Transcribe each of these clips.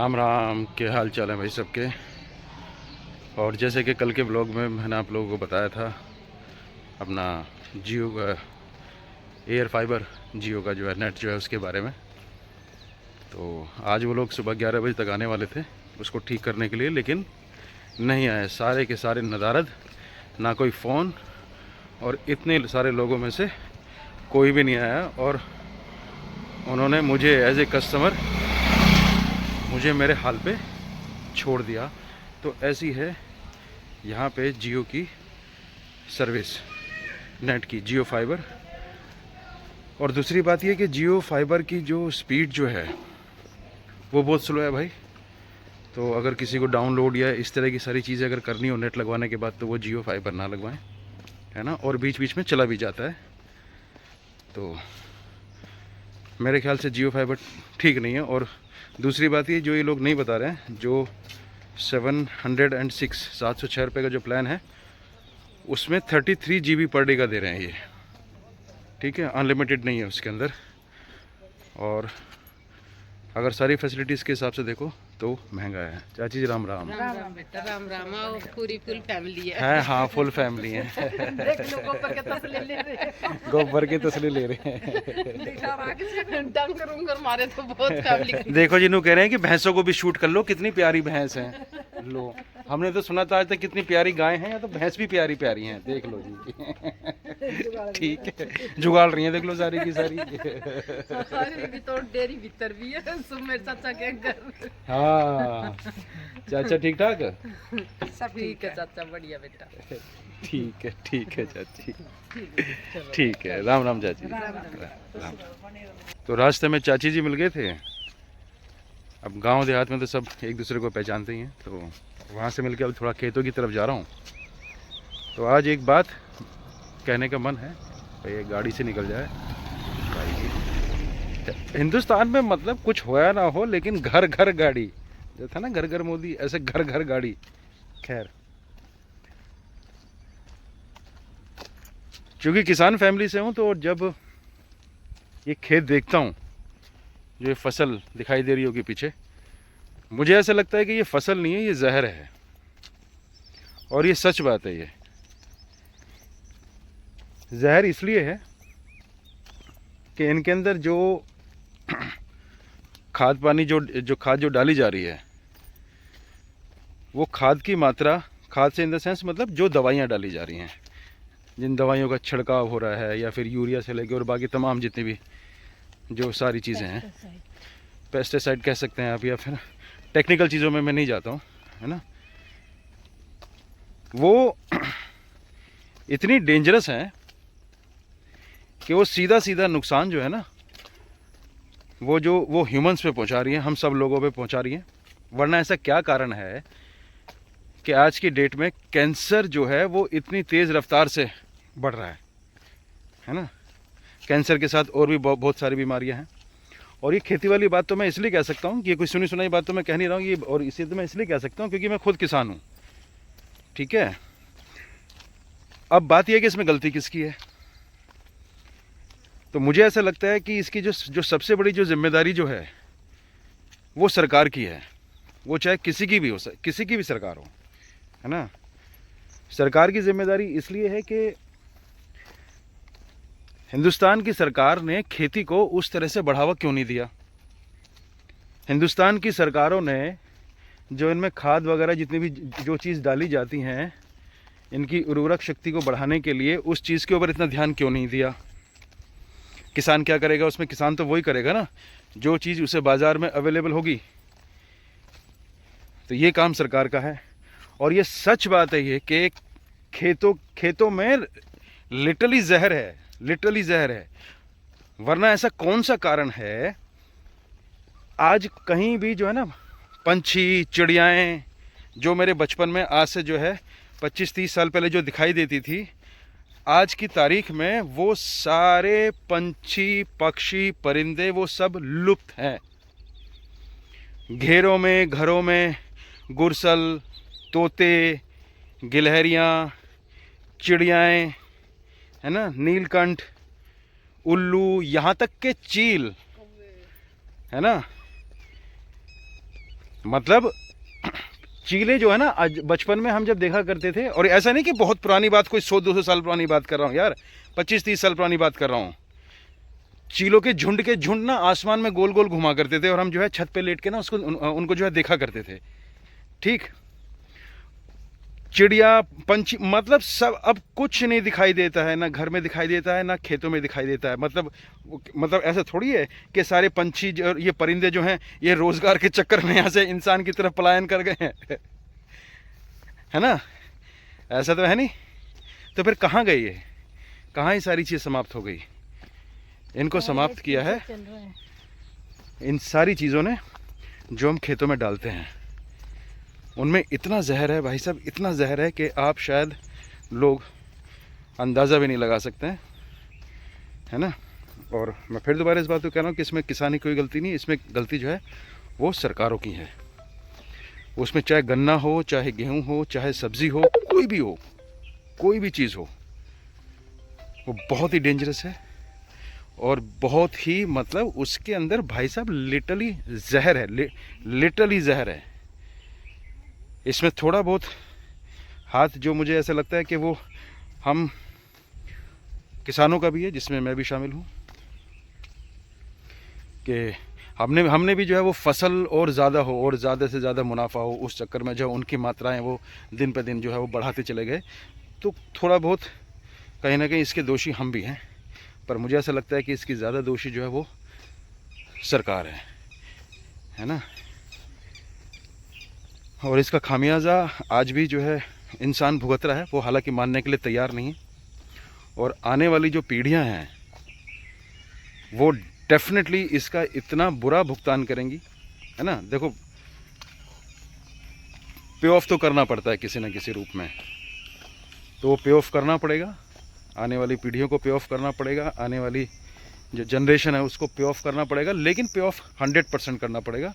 राम राम, क्या हाल चाल है भाई सबके। और जैसे कि कल के ब्लॉग में मैंने आप लोगों को बताया था अपना जियो का एयर फाइबर, जियो का जो है नेट जो है उसके बारे में। तो आज वो लोग सुबह 11 बजे तक आने वाले थे उसको ठीक करने के लिए, लेकिन नहीं आए। सारे के सारे नदारद, ना कोई फ़ोन, और इतने सारे लोगों में से कोई भी नहीं आया। और उन्होंने मुझे एज ए कस्टमर मुझे मेरे हाल पे छोड़ दिया। तो ऐसी है यहाँ पे जियो की सर्विस, नेट की, जियो फाइबर। और दूसरी बात ये कि जियो फाइबर की जो स्पीड जो है वो बहुत स्लो है भाई। तो अगर किसी को डाउनलोड या इस तरह की सारी चीज़ें अगर करनी हो नेट लगवाने के बाद, तो वो जियो फाइबर ना लगवाएं, है ना। और बीच बीच में चला भी जाता है। तो मेरे ख्याल से जियो फाइबर ठीक नहीं है। और दूसरी बात ये, जो ये लोग नहीं बता रहे हैं, जो 706 रुपये का जो प्लान है उसमें 33 GB पर डे का दे रहे हैं ये, ठीक है। अनलिमिटेड नहीं है उसके अंदर। और अगर सारी फैसिलिटीज़ के हिसाब से देखो तो महंगा है। चाची जी राम राम। राम राम बेटा, राम राम। आओ, पूरी फुल फैमिली है। हाँ, फुल फैमिली है। देख लो, गोबर के तसले ले रहे हैं। गोबर के तसले ले रहे हैं। डंगर उंगर मारे तो बहुत फैमिली। देखो जिन्हों कह रहे हैं कि भैंसों को भी शूट कर लो, कितनी प्यारी भैंस है। लो, हमने तो सुना था आज तक कितनी प्यारी गाय हैं, या तो भैंस भी प्यारी प्यारी हैं। देख लो जी। ठीक है, जुगाड़ रही है, देख लो सारी की सारी। भी तो डेरी भीतर भी है, सुमेर चाचा के घर। हाँ, चाचा ठीक ठाक है। सब ठीक है चाचा, बढ़िया बेटा। ठीक है चाची, ठीक है। राम राम चाची। राम। तो रास्ते में चाची जी मिल गए थे। अब गांव देहात में तो सब एक दूसरे को पहचानते ही हैं। तो वहाँ से मिलकर अब थोड़ा खेतों की तरफ जा रहा हूँ। तो आज एक बात कहने का मन है, भाई गाड़ी से निकल जाए। हिंदुस्तान में मतलब कुछ होया ना हो, लेकिन घर घर गाड़ी, जो था ना घर घर मोदी, ऐसे घर घर गाड़ी। खैर, क्योंकि किसान फैमिली से हूँ, तो जब ये खेत देखता हूँ, जो ये फसल दिखाई दे रही होगी पीछे, मुझे ऐसा लगता है कि ये फसल नहीं है, ये जहर है। और ये सच बात है। ये जहर इसलिए है कि इनके अंदर जो खाद पानी, जो खाद जो डाली जा रही है, वो खाद की मात्रा, खाद से इन द सेंस मतलब जो दवाइयाँ डाली जा रही हैं, जिन दवाइयों का छिड़काव हो रहा है, या फिर यूरिया से लेकर और बाकी तमाम जितनी भी जो सारी चीज़ें हैं, पेस्टिसाइड कह सकते हैं आप, या फिर टेक्निकल चीज़ों में मैं नहीं जाता हूँ, है ना। वो इतनी डेंजरस हैं कि वो सीधा सीधा नुकसान जो है ना, वो ह्यूमंस पे पहुंचा रही है, हम सब लोगों पे पहुंचा रही है। वरना ऐसा क्या कारण है कि आज की डेट में कैंसर जो है वो इतनी तेज़ रफ्तार से बढ़ रहा है ना। कैंसर के साथ और भी बहुत सारी बीमारियां हैं। और ये खेती वाली बात तो मैं इसलिए कह सकता हूँ कि ये कोई सुनी सुनाई बात तो मैं कह नहीं रहा हूँ ये, और इसे तो मैं इसलिए कह सकता हूँ क्योंकि मैं खुद किसान हूँ, ठीक है। अब बात यह है कि इसमें गलती किसकी है। तो मुझे ऐसा लगता है कि इसकी जो सबसे बड़ी जो जिम्मेदारी जो है वो सरकार की है। वो चाहे किसी की भी हो, किसी की भी सरकार हो, है ना। सरकार की जिम्मेदारी इसलिए है कि हिंदुस्तान की सरकार ने खेती को उस तरह से बढ़ावा क्यों नहीं दिया। हिंदुस्तान की सरकारों ने जो इनमें खाद वगैरह जितनी भी जो चीज़ डाली जाती हैं, इनकी उर्वरक शक्ति को बढ़ाने के लिए उस चीज़ के ऊपर इतना ध्यान क्यों नहीं दिया। किसान क्या करेगा उसमें, किसान तो वही करेगा ना जो चीज़ उसे बाज़ार में अवेलेबल होगी। तो ये काम सरकार का है। और ये सच बात है ये कि खेतों में लिटरली जहर है, लिटरली जहर है। वरना ऐसा कौन सा कारण है, आज कहीं भी जो है ना पंछी चिड़ियाएँ, जो मेरे बचपन में आज से जो है 25-30 साल पहले जो दिखाई देती थी, आज की तारीख में वो सारे पंछी पक्षी परिंदे वो सब लुप्त हैं। घेरों में, घरों में गुरसल, तोते, गिलहरियाँ, चिड़ियाएँ, है ना, नीलकंठ, उल्लू, यहाँ तक के चील, है ना, मतलब चीले जो है ना, आज बचपन में हम जब देखा करते थे, और ऐसा नहीं कि बहुत पुरानी बात, कोई 100-200 साल पुरानी बात कर रहा हूँ यार, 25-30 साल पुरानी बात कर रहा हूँ। चीलों के झुंड ना आसमान में गोल गोल घुमा करते थे, और हम जो है छत पे लेट के ना उसको उनको जो है देखा करते थे। ठीक, चिड़िया पंछी, मतलब सब अब कुछ नहीं दिखाई देता है, ना घर में दिखाई देता है, ना खेतों में दिखाई देता है। मतलब ऐसा थोड़ी है कि सारे पंछी और ये परिंदे जो हैं ये रोजगार के चक्कर में यहाँ से इंसान की तरफ पलायन कर गए हैं है ना, ऐसा तो है नहीं। तो फिर कहाँ गई ये, कहाँ ये सारी चीज़ समाप्त हो गई? इनको समाप्त किया है इन सारी चीज़ों ने जो हम खेतों में डालते हैं। उनमें इतना जहर है भाई साहब, इतना जहर है कि आप शायद लोग अंदाज़ा भी नहीं लगा सकते हैं, है ना। और मैं फिर दोबारा इस बात को कह रहा हूँ कि इसमें किसान की कोई गलती नहीं, इसमें गलती जो है वो सरकारों की है। उसमें चाहे गन्ना हो, चाहे गेहूँ हो, चाहे सब्ज़ी हो, कोई भी हो, कोई भी चीज़ हो, वो बहुत ही डेंजरस है। और बहुत ही मतलब उसके अंदर भाई साहब लिटरली जहर है, लिटरली जहर है। इसमें थोड़ा बहुत हाथ जो मुझे ऐसा लगता है कि वो हम किसानों का भी है, जिसमें मैं भी शामिल हूँ, कि हमने भी जो है वो फसल और ज़्यादा हो और ज़्यादा से ज़्यादा मुनाफा हो, उस चक्कर में जो उनकी मात्राएं वो दिन पर दिन जो है वो बढ़ाते चले गए। तो थोड़ा बहुत कहीं ना कहीं इसके दोषी हम भी हैं, पर मुझे ऐसा लगता है कि इसकी ज़्यादा दोषी जो है वो सरकार है ना। और इसका खामियाजा आज भी जो है इंसान भुगत रहा है, वो हालांकि मानने के लिए तैयार नहीं है। और आने वाली जो पीढ़ियां हैं वो डेफिनेटली इसका इतना बुरा भुगतान करेंगी, है ना। देखो, पे ऑफ तो करना पड़ता है किसी न किसी रूप में, तो वो पे ऑफ करना पड़ेगा, आने वाली पीढ़ियों को पे ऑफ करना पड़ेगा, आने वाली जो जनरेशन है उसको पे ऑफ करना पड़ेगा, लेकिन पे ऑफ 100% करना पड़ेगा।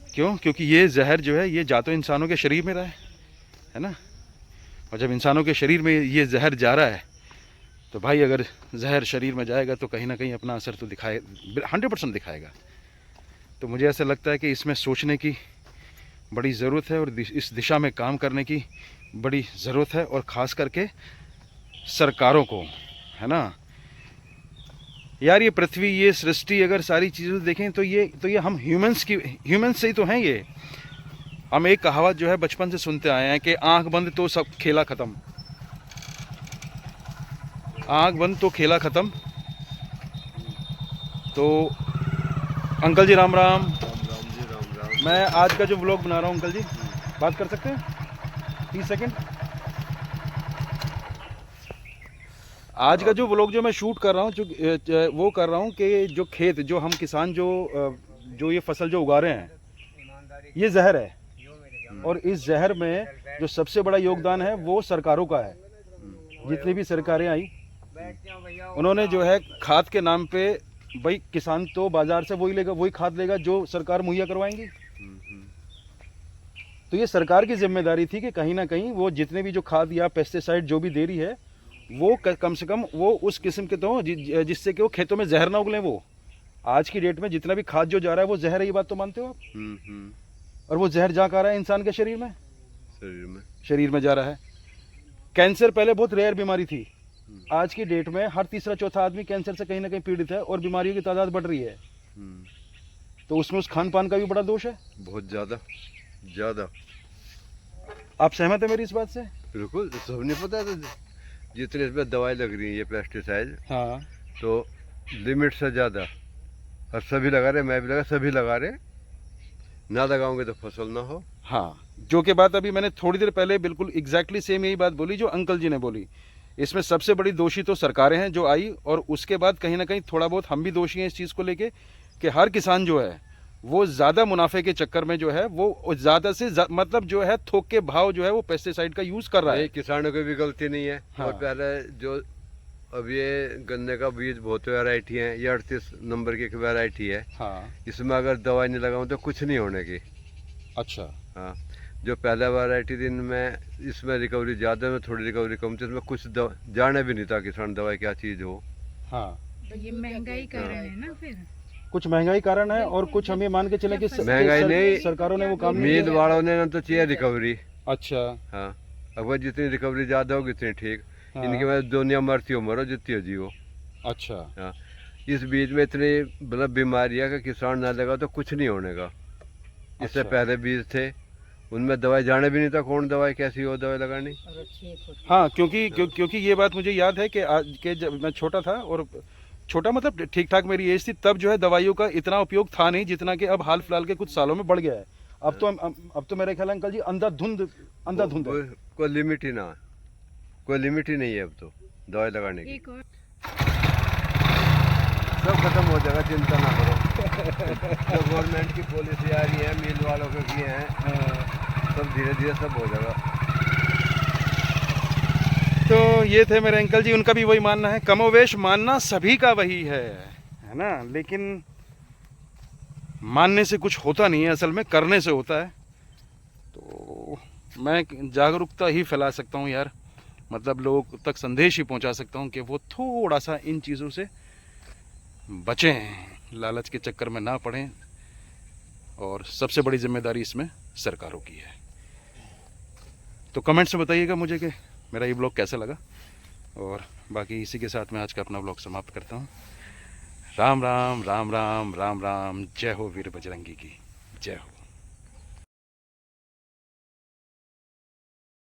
क्यों? क्योंकि ये जहर जो है ये जा तो इंसानों के शरीर में रहा है ना, और जब इंसानों के शरीर में ये जहर जा रहा है तो भाई अगर जहर शरीर में जाएगा तो कहीं ना कहीं अपना असर तो दिखाए, 100% दिखाएगा। तो मुझे ऐसा लगता है कि इसमें सोचने की बड़ी ज़रूरत है और इस दिशा में काम करने की बड़ी ज़रूरत है, और ख़ास करके सरकारों को, है ना यार। ये पृथ्वी, ये सृष्टि, अगर सारी चीज़ें देखें तो ये हम ह्यूमंस से ही तो हैं। ये हम एक कहावत जो है बचपन से सुनते आए हैं कि आंख बंद तो सब खेला ख़त्म, आंख बंद तो खेला ख़त्म। तो अंकल जी राम राम। जी राम। मैं आज का जो व्लॉग बना रहा हूँ, अंकल जी बात कर सकते हैं 30 सेकंड? आज का जो व्लॉग जो मैं शूट कर रहा हूँ, जो वो कर रहा हूँ कि जो खेत, जो हम किसान जो ये फसल जो उगा रहे हैं, ये जहर है। और इस जहर में जो सबसे बड़ा योगदान है वो सरकारों का है। जितनी भी सरकारें आई उन्होंने जो है खाद के नाम पे, भाई किसान तो बाजार से वही लेगा, वही खाद लेगा जो सरकार मुहैया करवाएंगी। तो ये सरकार की जिम्मेदारी थी कि कहीं ना कहीं वो जितने भी जो खाद या पेस्टिसाइड जो भी दे रही है वो कम से कम वो उस किस्म के तो हो जिससे कि वो खेतों में जहर ना उगले। वो आज की डेट में जितना भी खाद जो जा रहा है वो जहर है, ये बात तो मानते हो आप? और वो जहर जा कर रहा है इंसान के शरीर में जा रहा है। कैंसर पहले बहुत रेयर बीमारी थी, आज की डेट में हर तीसरा चौथा आदमी कैंसर से कहीं ना कहीं पीड़ित है, और बीमारियों की तादाद बढ़ रही है। तो उसमें उस खान पान का भी बड़ा दोष है, बहुत ज़्यादा। आप सहमत है मेरी इस बात से? बिल्कुल, सब नहीं पता है। जितने इसमें दवाई लग रही है, ये पेस्टिसाइड, हाँ, तो लिमिट से ज़्यादा, और सभी लगा रहे, मैं भी लगा, सभी लगा रहे। ना लगाओगे तो फसल ना हो। हाँ, जो कि बात अभी मैंने थोड़ी देर पहले बिल्कुल एग्जैक्टली सेम यही बात बोली जो अंकल जी ने बोली। इसमें सबसे बड़ी दोषी तो सरकारें हैं जो आई, और उसके बाद कहीं ना कहीं थोड़ा बहुत हम भी दोषी हैं इस चीज़ को लेके कि हर किसान जो है वो ज़्यादा मुनाफे के चक्कर में जो है वो ज़्यादा से मतलब जो है थोक के भाव जो है वो पेस्टिसाइड का यूज़ कर रहा है। किसानों की भी गलती नहीं है। हाँ। और पहले जो अब ये गन्ने का बीज बहुत वैरायटी है, ये 38 नंबर की एक वैरायटी है। हाँ, इसमें अगर दवाई नहीं लगाऊं तो कुछ नहीं होने की। अच्छा। हाँ, जो पहला वैरायटी दिन में इसमें रिकवरी ज़्यादा में थोड़ी रिकवरी कम थी, इसमें कुछ जाने भी नहीं था किसान दवाई क्या चीज़ हो। हाँ, तो ये महंगाई कर रहे हैं ना फिर। कुछ महंगाई कारण है और कुछ हमें मान के चले कि महंगाई नहीं, सरकारों ने वो काम नहीं मील किया। वालों ने ना तो चाहिए रिकवरी। अच्छा। हाँ, अगर जितनी रिकवरी ज़्यादा होगी उतनी ठीक। हाँ। इनकी वजह से दुनिया मरती हो मरो, जितनी हो जियो। अच्छा। हाँ, इस बीच में इतनी मतलब बीमारी है कि किसान ना लगा तो कुछ नहीं होने का। इससे अच्छा। पहले बीज थे, उनमें दवाई जाने भी नहीं था कौन दवाई कैसी हो दवाई लगानी। हाँ, क्योंकि ये बात मुझे याद है कि आज के जब मैं छोटा था, और छोटा मतलब ठीक ठाक मेरी एज थी, तब जो है दवाइयों का इतना उपयोग था नहीं जितना कि अब हाल फिलहाल के कुछ सालों में बढ़ गया है। अब तो मेरे ख्याल अंकल जी अंधाधुंध है। कोई लिमिट ही ना, कोई लिमिट ही नहीं है अब तो दवाई लगाने की। एक और सब खत्म हो जाएगा, चिंता ना करो। जो गवर्नमेंट की पॉलिसी आ रही है, मिल वालों के किए हैं, सब धीरे धीरे सब हो जाएगा। तो ये थे मेरे अंकल जी, उनका भी वही मानना है, कमोवेश मानना सभी का वही है ना, लेकिन मानने से कुछ होता नहीं है, असल में करने से होता है। तो मैं जागरूकता ही फैला सकता हूँ यार, मतलब लोगों तक संदेश ही पहुँचा सकता हूँ कि वो थोड़ा सा इन चीज़ों से बचें, लालच के चक्कर में ना पड़ें, और सबसे बड़ी जिम्मेदारी इसमें सरकारों की है। तो कमेंट्स में बताइएगा मुझे कि मेरा ये ब्लॉग कैसा लगा, और बाकी इसी के साथ मैं आज का अपना ब्लॉग समाप्त करता हूँ। राम राम राम राम राम राम, जय हो वीर बजरंगी की, जय हो।